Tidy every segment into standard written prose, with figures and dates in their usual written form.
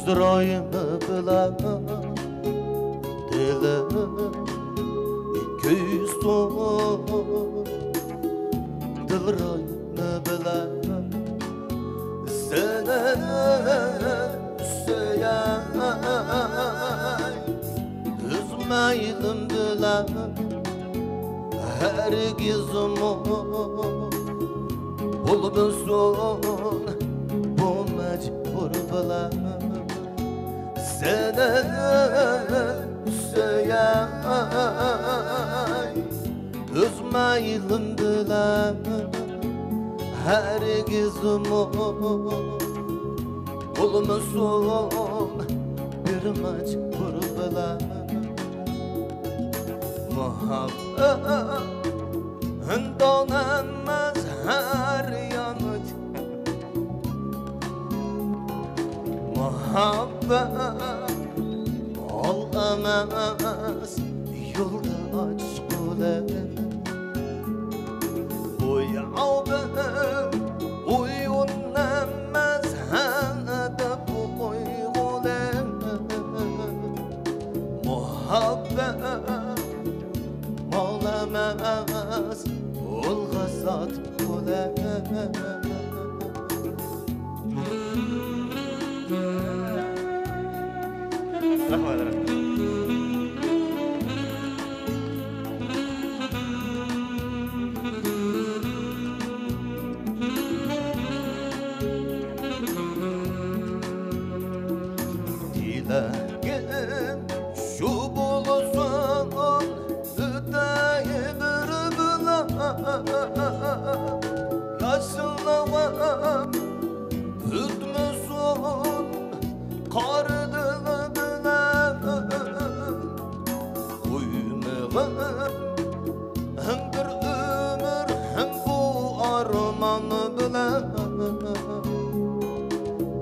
Üzrayımı bilen dilim iki yüz son Dilrayımı bilen seni söyleyen Üzmeylim dilen herkesimi bulmuşsun bu mecbur bilen seni söyleyen üzmeylim dilen herkesimi bulmuşsun bir mecbur bilen muhabbet donanmaz her yanık muhabbet olamaz yolda aşkule uyandım uyanamaz hada bu uygule muhabbet olamaz olgasat kule Rahmet. Dileğim şu bulsun öteyi bir bulan yaşlıvam ütmüsün kardını bilen uymağım hem bir ömür hem bu armanı bilen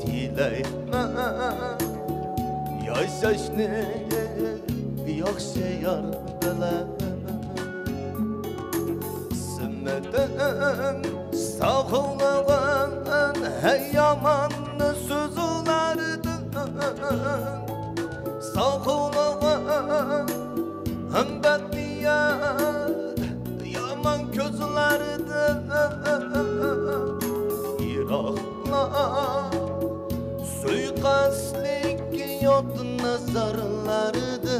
dileyme yaşaşni yaxshi yar bilan sinmadan sog'lig'in yomonni so'zlardan sog'lig'in ham badniyat yomon ko'zlardan yiroqlar suiqasdlik yot nazarlarida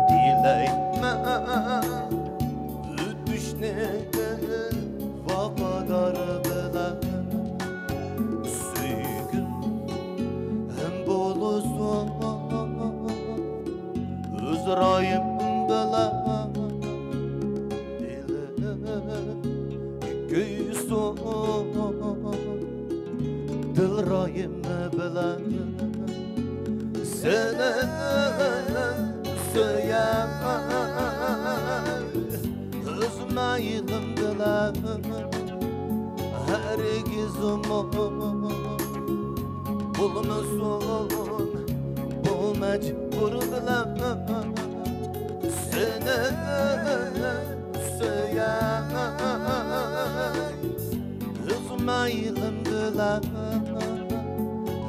dileyme ötüşne vafadar bilen süygün hem bulursun üzrayım bilen dilim göğsün dilrayımı bilen seni söyleyen üzmeylim bilen herkesimi bulmuşsun bu mecbur bilen seni söyleyen üzmeylim bilen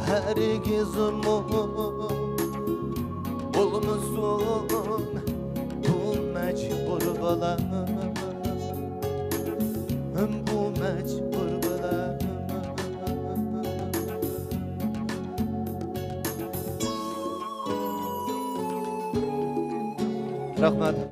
herkesimi bulmuşsun bu mecbur bilen bu mecbur bilen Rahmet.